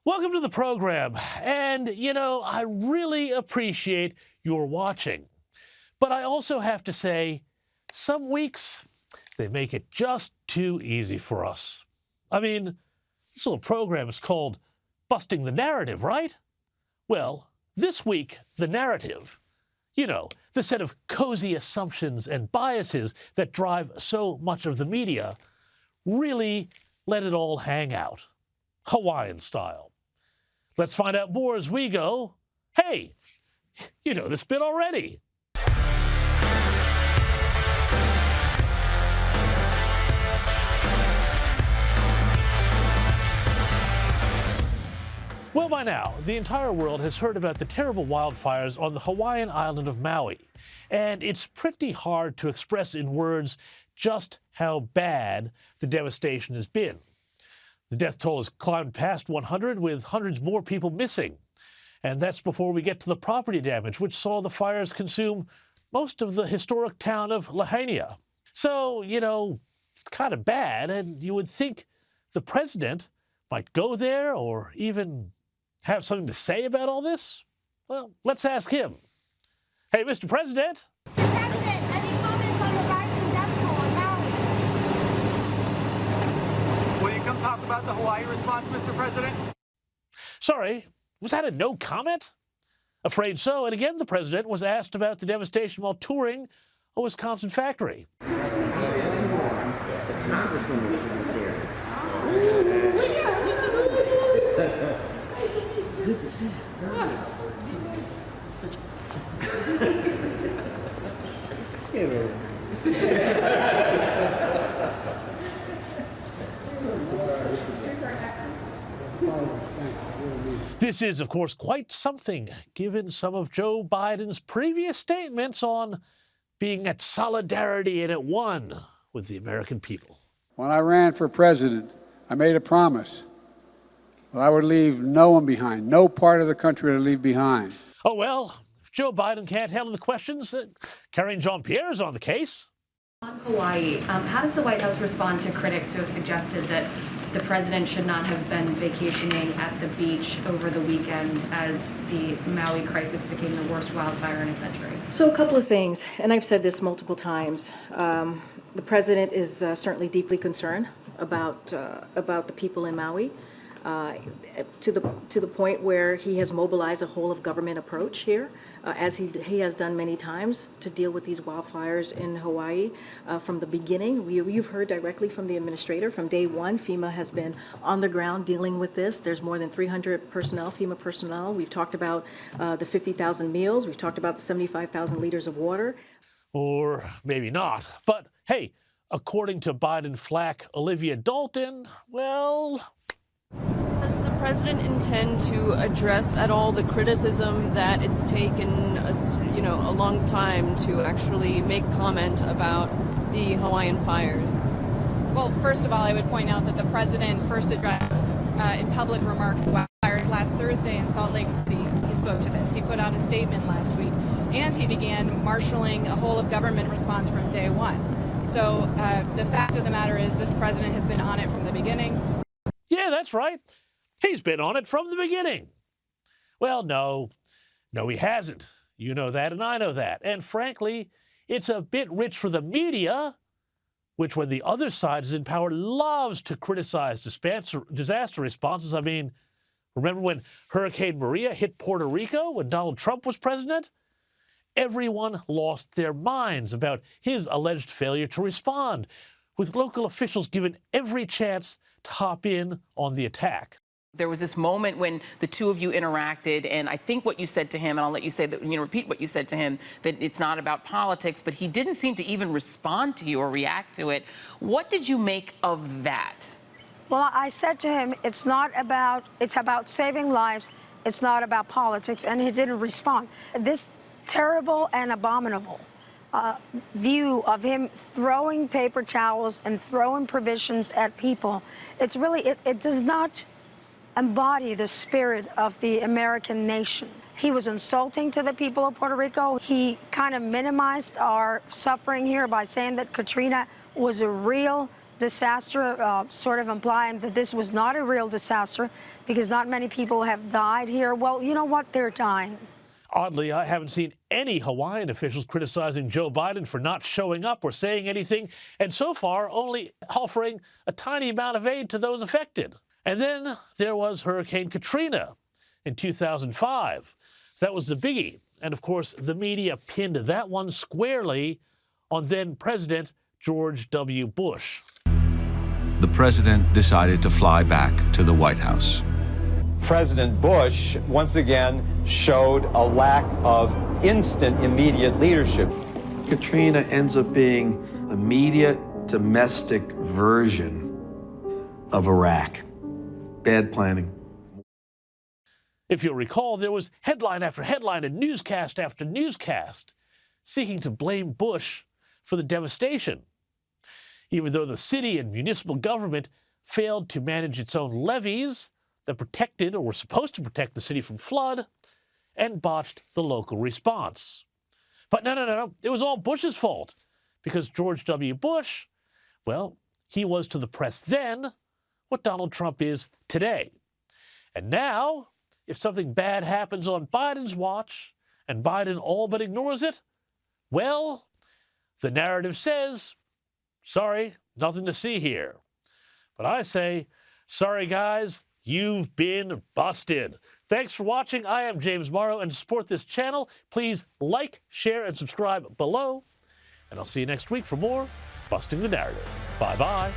Welcome to the program. And, I really appreciate your watching. But I also have to say, some weeks, they make it just too easy for us. I mean, this little program is called Busting the Narrative, right? Well, this week, the narrative, the set of cozy assumptions and biases that drive so much of the media, really let it all hang out, Hawaiian style. Let's find out more as we go. Hey, you know this bit already. Well, by now, the entire world has heard about the terrible wildfires on the Hawaiian island of Maui. And it's pretty hard to express in words just how bad the devastation has been. The death toll has climbed past 100, with hundreds more people missing. And that's before we get to the property damage, which saw the fires consume most of the historic town of Lahaina. So, it's kind of bad, and you would think the president might go there or even have something to say about all this? Well, let's ask him. Hey, Mr. President. Mr. President, any comments on the rising death toll in Maui? Will you come talk about the Hawaii response, Mr. President? Sorry, was that a no comment? Afraid so. And again, the president was asked about the devastation while touring a Wisconsin factory. Good to see This is, of course, quite something, given some of Joe Biden's previous statements on being at solidarity and at one with the American people. When I ran for president, I made a promise that I would leave no one behind, no part of the country to leave behind. Oh, well, if Joe Biden can't handle the questions, Karine Jean-Pierre is on the case. On Hawaii, how does the White House respond to critics who have suggested that the president should not have been vacationing at the beach over the weekend as the Maui crisis became the worst wildfire in a century? So a couple of things, and I've said this multiple times. The president is certainly deeply concerned about the people in Maui. To the point where he has mobilized a whole of government approach here, as he has done many times to deal with these wildfires in Hawaii from the beginning. You've heard directly from the administrator from day one. FEMA has been on the ground dealing with this. There's more than 300 personnel, FEMA personnel. We've talked about the 50,000 meals. We've talked about the 75,000 liters of water. Or maybe not. But hey, according to Biden flack Olivia Dalton, well, does the president intend to address at all the criticism that it's taken a long time to actually make comment about the Hawaiian fires? Well, first of all, I would point out that the president first addressed in public remarks the wildfires last Thursday in Salt Lake City. He spoke to this. He put out a statement last week, and he began marshaling a whole of government response from day one. So the fact of the matter is this president has been on it from the beginning. Yeah, that's right. He's been on it from the beginning. Well, no, he hasn't. You know that, and I know that. And frankly, it's a bit rich for the media, which, when the other side is in power, loves to criticize disaster responses. I mean, remember when Hurricane Maria hit Puerto Rico when Donald Trump was president? Everyone lost their minds about his alleged failure to respond, with local officials given every chance to hop in on the attack. There was this moment when the two of you interacted, and I think what you said to him, and I'll let you say that, repeat what you said to him, that it's not about politics, but he didn't seem to even respond to you or react to it. What did you make of that? Well, I said to him, it's about saving lives. It's not about politics, and he didn't respond. This terrible and abominable view of him throwing paper towels and throwing provisions at people, it's really, it does not embody the spirit of the American nation. He was insulting to the people of Puerto Rico. He kind of minimized our suffering here by saying that Katrina was a real disaster, sort of implying that this was not a real disaster because not many people have died here. Well, you know what? They're dying. Oddly, I haven't seen any Hawaiian officials criticizing Joe Biden for not showing up or saying anything, and so far only offering a tiny amount of aid to those affected. And then there was Hurricane Katrina in 2005. That was the biggie. And of course, the media pinned that one squarely on then President George W. Bush. The president decided to fly back to the White House. President Bush once again showed a lack of instant, immediate leadership. Katrina ends up being a immediate domestic version of Iraq. Bad planning. If you'll recall, there was headline after headline and newscast after newscast seeking to blame Bush for the devastation, even though the city and municipal government failed to manage its own levees that protected or were supposed to protect the city from flood and botched the local response. But no. It was all Bush's fault because George W. Bush, well, he was to the press then what Donald Trump is today. And now, if something bad happens on Biden's watch and Biden all but ignores it, well, the narrative says, sorry, nothing to see here. But I say, sorry guys, you've been busted. Thanks for watching. I am James Morrow, and to support this channel, please like, share, and subscribe below. And I'll see you next week for more Busting the Narrative. Bye-bye.